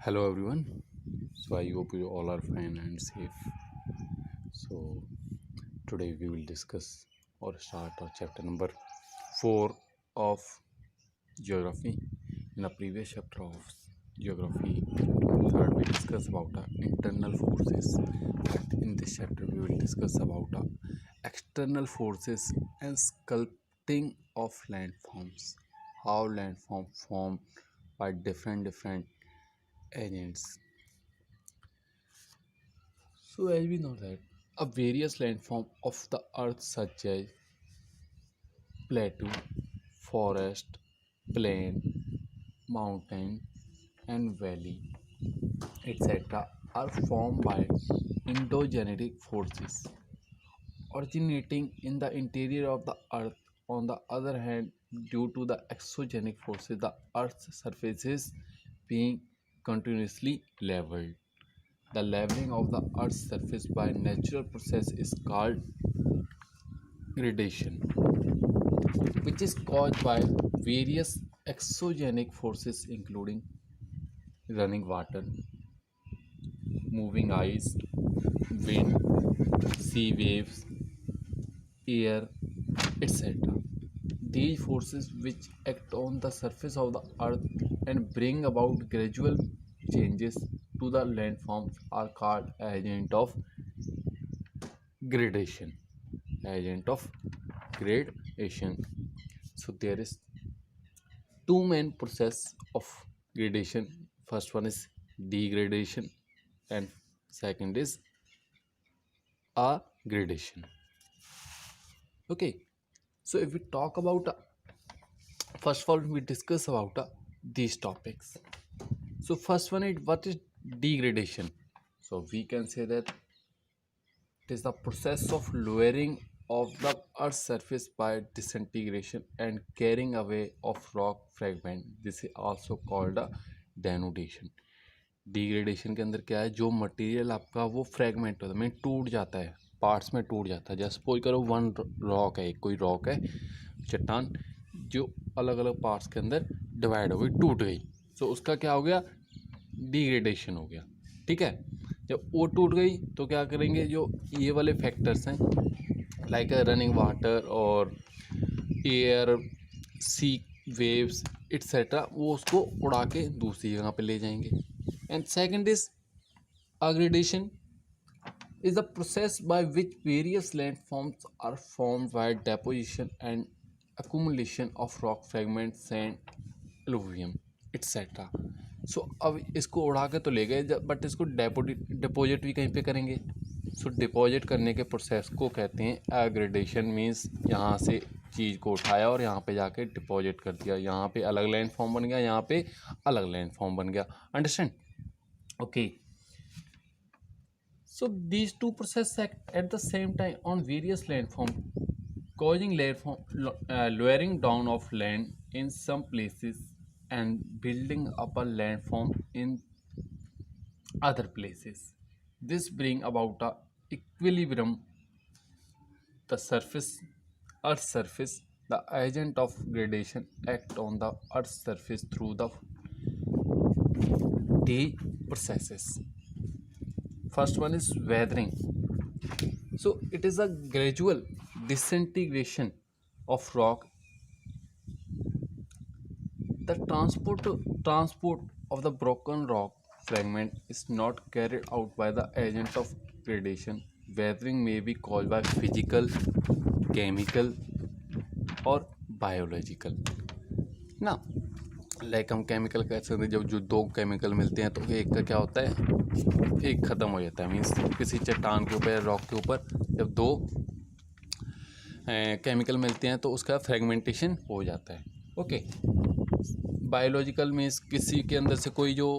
Hello everyone. So I hope you all are fine and safe. So today we will discuss or start our chapter number 4 of geography. In the previous chapter of geography, third we discuss about internal forces. But in this chapter we will discuss about external forces and sculpting of landforms. How landform formed by different agents. So as we know that a various landform of the earth such as plateau, forest, plain, mountain and valley etc. are formed by endogenetic forces originating in the interior of the earth. On the other hand, due to the exogenic forces, the earth's surface is being continuously leveled. The leveling of the earth's surface by natural process is called gradation, which is caused by various exogenic forces including running water, moving ice, wind, sea waves, air, etc. These forces which act on the surface of the earth and bring about gradual changes to the landforms are called agent of gradation. Agent of gradation. So there is two main process of gradation. First one is degradation and second is gradation. Okay, so if we talk about first of all we discuss about these topics. So first one is what is degradation. So we can say that it is the process of lowering of the earth's surface by disintegration and carrying away of rock fragment. This is also called a denudation. Degradation के अंदर क्या है, जो material आपका वो fragment होता है, mean टूट जाता है, पार्ट्स में टूट जाता है. जैसे सपोज करो वन रॉक है, कोई रॉक है, चट्टान जो अलग अलग पार्ट्स के अंदर डिवाइड हो गई, टूट गई. तो उसका क्या हो गया, डिग्रेडेशन हो गया. ठीक है, जब वो टूट गई तो क्या करेंगे, जो ये वाले फैक्टर्स हैं लाइक रनिंग वाटर और एयर, सी वेव्स एट्सेट्रा, वो उसको उड़ा के दूसरी जगह पे ले जाएंगे. And second is aggradation is the process by which various landforms are formed by deposition and accumulation of rock fragments, sand, alluvium, etc. So अब इसको उड़ा के तो ले गए, बट इसको डिपोजिट भी कहीं पे करेंगे. सो डिपॉजिट करने के प्रोसेस को कहते हैं एग्रेडेशन. मीन्स यहाँ से चीज़ को उठाया और यहाँ पे जाके डिपॉजिट कर दिया. यहाँ पे अलग लैंड फॉर्म बन गया, यहाँ पे अलग लैंड फॉर्म बन गया. Understand? Okay, so these two processes act at the same time on various landforms, causing lowering down of land in some places and building up a landform in other places. This bring about a equilibrium. The surface, Earth's surface, the agent of gradation act on the Earth's surface through the D processes. First one is weathering. So it is a gradual disintegration of rock. The transport of the broken rock fragment is not carried out by the agent of gradation. Weathering may be caused by physical, chemical और biological ना. Like हम chemical कह सकते हैं, जब जो दो chemical मिलते हैं तो एक का क्या होता है, एक ख़त्म हो जाता है. मीन्स किसी चट्टान के ऊपर या रॉक के ऊपर जब दो केमिकल मिलते हैं तो उसका फ्रेगमेंटेशन हो जाता है. ओके, बायोलॉजिकल मीन्स किसी के अंदर से कोई जो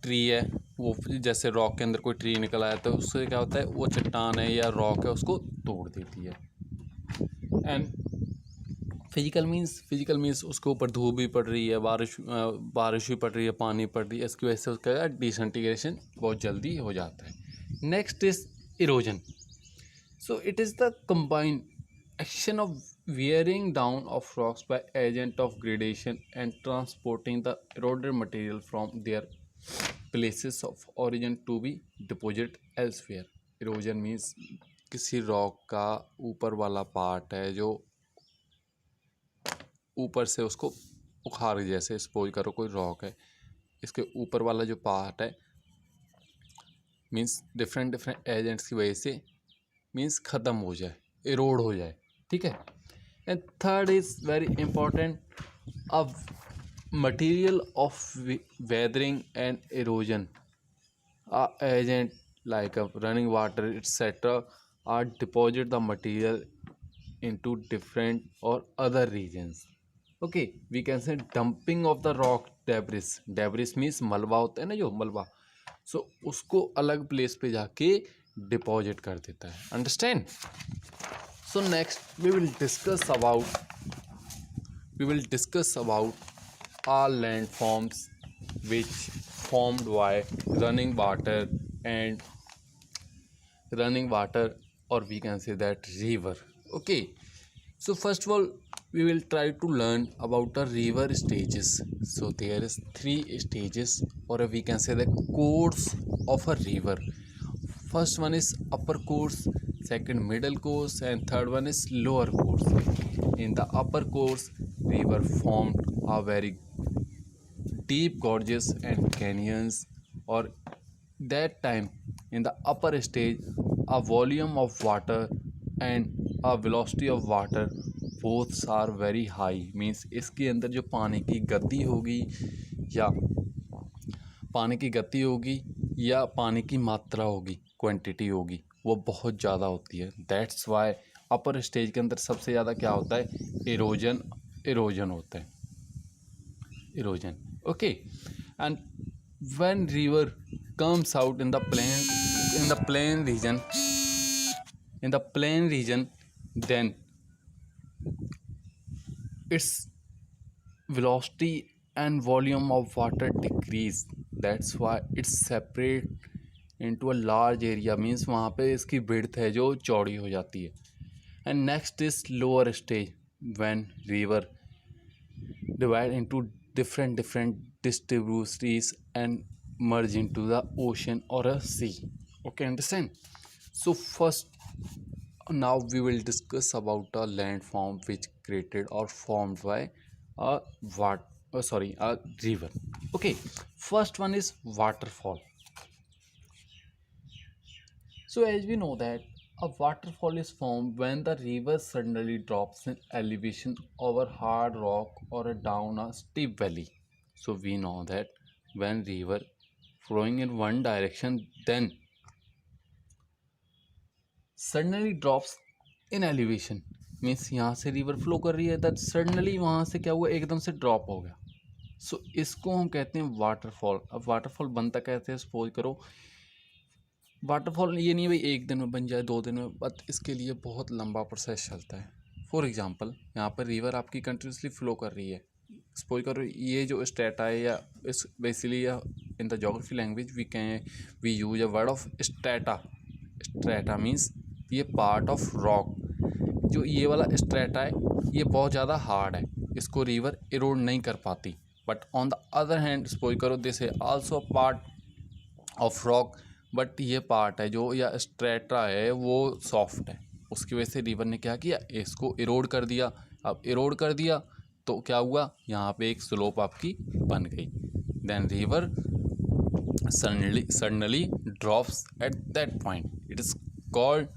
ट्री है, वो जैसे रॉक के अंदर कोई ट्री निकल आया तो उससे क्या होता है, वो चट्टान है या रॉक है उसको तोड़ देती है. एंड फिजिकल मीन्स उसके ऊपर धूप भी पड़ रही है, बारिश भी पड़ रही है, पानी पड़ रही है, इसकी वजह से उसका डिसइंटीग्रेशन बहुत जल्दी हो जाता है. Next is erosion. So it is the combined action of wearing down of rocks by agent of gradation and transporting the eroded material from their places of origin to be deposited elsewhere. Erosion means किसी rock का ऊपर वाला part है जो ऊपर से उसको उखाड़, जैसे सपोज करो कोई रॉक है, इसके ऊपर वाला जो पार्ट है मीन्स डिफरेंट डिफरेंट एजेंट्स की वजह से मीन्स ख़त्म हो जाए, इरोड हो जाए, ठीक है। And third is very important, a material of weathering and erosion, a agent like a running water etc are deposit the material into different or other regions. Okay, we can say dumping of the rock debris means मलबा होता है ना, जो मलबा, सो उसको अलग place पे जाके डिपॉजिट कर देता है, understand. So next we will discuss about all landforms which formed by running water and running water, or we can say that river. Okay, so first of all we will try to learn about the river stages. So there is three stages, or we can say the course of a river. First one is upper course, second middle course, and third one is lower course. In the upper course, river formed a very deep gorges and canyons, or that time in the upper stage a volume of water and a velocity of water both are very high, means इसके अंदर जो पानी की गति होगी या पानी की मात्रा होगी, क्वांटिटी होगी, वो बहुत ज़्यादा होती है। दैट्स वाई अपर स्टेज के अंदर सबसे ज़्यादा क्या होता है, इरोजन होता है, erosion. Okay, and when river comes out in the plain region, then its velocity and volume of water decrease. That's why it's separate into a large area, means वहाँ पे इसकी width है जो चौड़ी हो जाती है। And next is lower stage, when river divide into different distributaries and merge into the ocean or a sea. Okay, understand? So first, now we will discuss about a landform which created or formed by a a river. Okay, first one is waterfall. So as we know that a waterfall is formed when the river suddenly drops in elevation over hard rock or down a steep valley. So we know that when river flowing in one direction then suddenly drops in elevation, means यहाँ से river flow कर रही है, that suddenly वहाँ से क्या हुआ, एकदम से ड्रॉप हो गया। सो इसको हम कहते हैं वाटरफॉल। अब वाटरफॉल बनता कैसे है, सपोज करो वाटरफॉल ये नहीं है भाई एक दिन में बन जाए, 2 दिन में, बट इसके लिए बहुत लंबा प्रोसेस चलता है। फॉर एग्जांपल यहाँ पर रिवर आपकी कंटिन्यूसली फ्लो कर रही है, सपोज करो ये जो स्ट्रेटा है, या इस basically in the geography language we use a word of strata means ये पार्ट ऑफ रॉक। जो ये वाला स्ट्रेटा है ये बहुत ज़्यादा हार्ड है, इसको रिवर इरोड नहीं कर पाती। But on the other hand suppose करो दिस है also part of rock, but ये पार्ट है जो या स्ट्रेटा है वो सॉफ्ट है, उसकी वजह से रिवर ने क्या किया, इसको इरोड कर दिया। अब इरोड कर दिया तो क्या हुआ, यहाँ पे एक स्लोप आपकी बन गई, then river suddenly drops at that point. It is called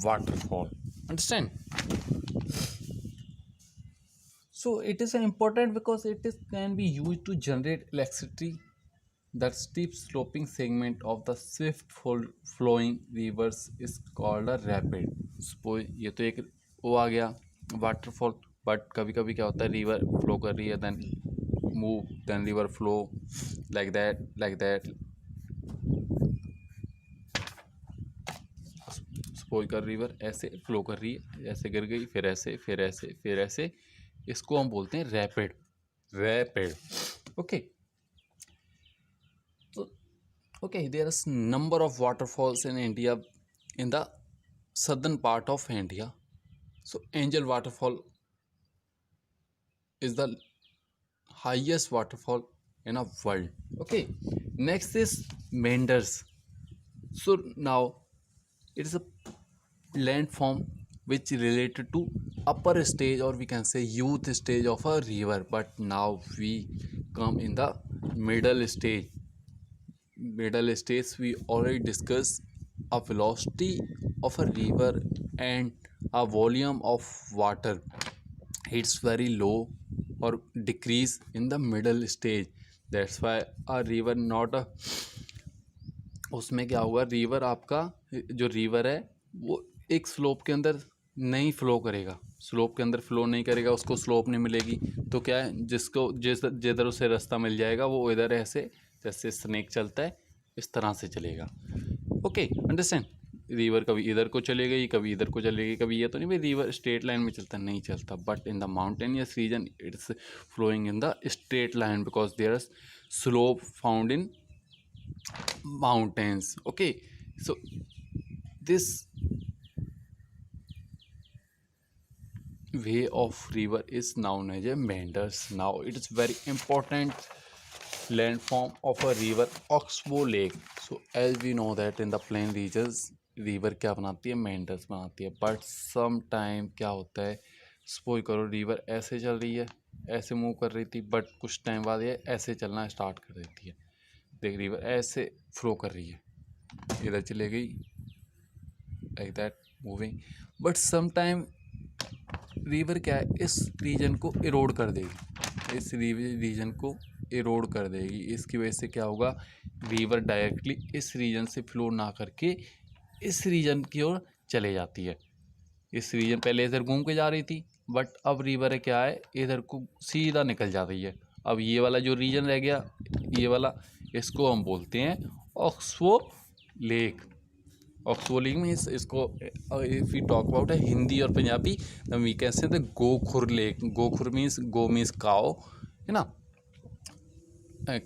waterfall. Understand? So it is important because can be used to generate electricity. That steep sloping segment of the flowing rivers is called a rapid. Suppose ये तो एक वो आ गया waterfall, but कभी कभी क्या होता है, रिवर फ्लो कर रही है, then move, then river flow like that suppose कर रिवर ऐसे फ्लो कर रही है, ऐसे गिर गई, फिर ऐसे फिर ऐसे फिर ऐसे, इसको हम बोलते हैं rapid. Okay, okay, there is number of waterfalls in India, in the southern part of India. So Angel waterfall is the highest waterfall in a world. Okay, next is meanders. So now it is a landform which related to upper stage, or we can say youth stage of a river, but now we come in the middle stage. Middle stage we already discussed a velocity of a river and a volume of water. It's very low or decrease in the middle stage. That's why a river not a, उसमें क्या होगा, river आपका जो river है वो एक slope के अंदर नहीं फ्लो करेगा, स्लोप के अंदर फ्लो नहीं करेगा, उसको स्लोप नहीं मिलेगी, तो क्या है, जिसको जिधर उसे रास्ता मिल जाएगा वो इधर ऐसे जैसे स्नेक चलता है इस तरह से चलेगा. Okay, understand. रिवर कभी इधर को चले गई, कभी इधर को चलेगी, कभी ये तो नहीं भाई रिवर स्ट्रेट लाइन में चलता, नहीं चलता. But in the mountainous region it's flowing in the straight line because there is slope found in mountains. Okay, so this way of river is known as a meanders. Now it is very important landform of a river, Oxbow Lake. So as we know that in the plain regions river क्या बनाती है, meanders बनाती है. But some time क्या होता है, suppose करो river ऐसे चल रही है, ऐसे मूव कर रही थी, बट कुछ टाइम बाद ये ऐसे चलना स्टार्ट कर देती है. देख रिवर ऐसे फ्लो कर रही है, इधर चले गई like that moving. But some time river क्या है, इस रीजन को इरोड कर देगी, इस रीजन को इरोड कर देगी. इसकी वजह से क्या होगा, रिवर डायरेक्टली इस रीजन से फ्लो ना करके इस रीजन की ओर चले जाती है. इस रीजन पहले इधर घूम के जा रही थी, बट अब रिवर है क्या है, इधर को सीधा निकल जा रही है. अब ये वाला जो रीजन रह गया, ये वाला, इसको हम बोलते हैं ऑक्सबो लेक. ऑक्सबो लेक में इसको इफ़ वी टॉक अबाउट है हिंदी और Punjabi, we can say the gokhur lake. Gokhur means go means cow, है ना,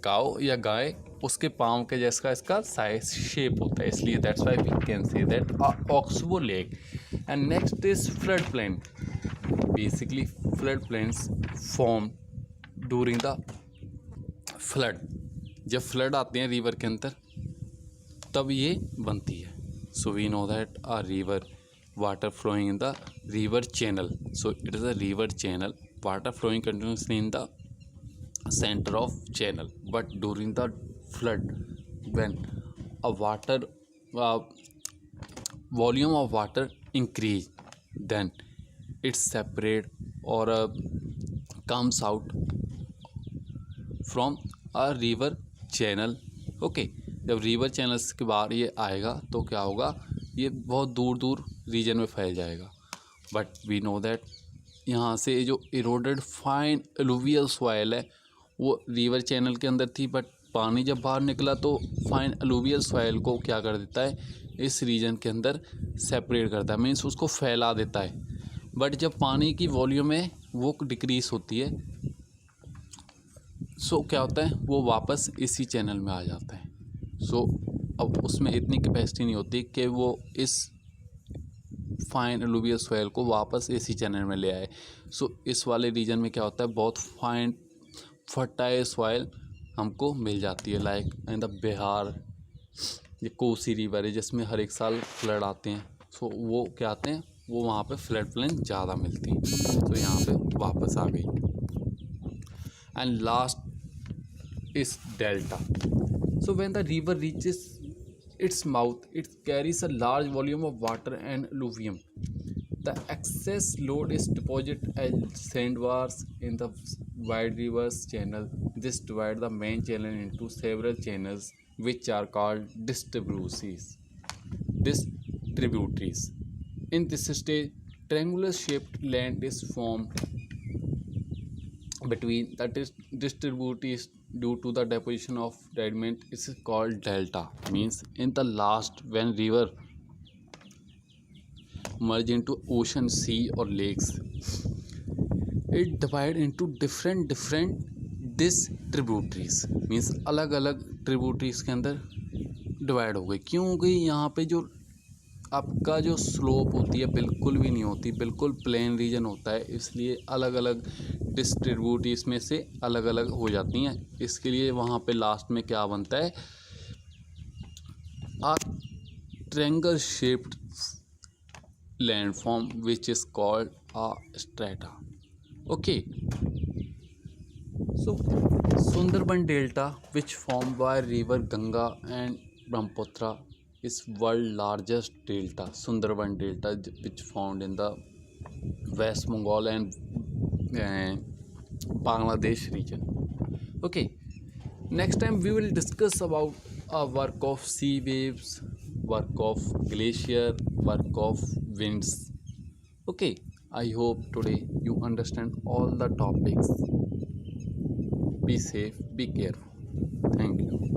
काओ या गाय, उसके पाँव के जैसा इसका साइज शेप होता है, इसलिए that's why we can say that oxbow lake. And next is flood plain. Basically flood plains form during the flood. जब फ्लड आते हैं रिवर के अंदर तब ये बनती है. So we know that a river water flowing in the river channel. So it is a river channel, water flowing continuously in the center of channel. But during the flood, when a water volume of water increase, then it separate or comes out from a river channel. Okay, जब river channels के बाहर ये आएगा तो क्या होगा, ये बहुत दूर दूर रीजन में फैल जाएगा. बट वी नो दैट यहाँ से जो इरोडेड फाइन एलुवियल सॉइल है वो रिवर चैनल के अंदर थी, बट पानी जब बाहर निकला तो फाइन एलुवियल सॉइल को क्या कर देता है, इस रीजन के अंदर सेपरेट करता है, मीन्स उसको फैला देता है. बट जब पानी की वॉल्यूम है वो डिक्रीज होती है, सो क्या होता है, वो वापस इसी चैनल में आ जाता है. सो अब उसमें इतनी कैपेसिटी नहीं होती कि वो इस फाइन एलुवियल सॉइल को वापस इसी चैनल में ले आए. सो इस वाले रीजन में क्या होता है, बहुत फाइन फर्टाइल सॉइल हमको मिल जाती है. लाइक इन द बिहार ये कोसी रिवर है जिसमें हर एक साल फ्लड आते हैं. सो वो क्या आते हैं, वो वहाँ पे फ्लड प्लेन ज़्यादा मिलती हैं. तो यहाँ पे वापस आ गई. And last is delta. So when the river reaches its mouth, it carries a large volume of water and alluvium. The excess load is deposited as sandbars in the wide river's channel. This divides the main channel into several channels, which are called distributaries. In this stage, triangular-shaped land is formed between the distributaries due to the deposition of sediment. Is called delta. Means in the last, when river merge into ocean, sea or lakes, it divide into different distributaries. Means अलग अलग tributaries के अंदर divide हो गई. क्यों हो गई, यहाँ पे जो आपका जो स्लोप होती है बिल्कुल भी नहीं होती, बिल्कुल प्लेन रीजन होता है, इसलिए अलग अलग डिस्ट्रीब्यूट इसमें से अलग अलग हो जाती हैं। इसके लिए वहाँ पे लास्ट में क्या बनता है, a triangle shaped landform which is called a strata. Okay, so Sundarban Delta, which formed by river Ganga and Brahmaputra, is world largest delta. Sundarban Delta, which found in the West Bengal and Bangladesh region. Okay, next time we will discuss about a work of sea waves, work of glacier, work of winds. Okay, I hope today you understand all the topics. Be safe, be careful. Thank you.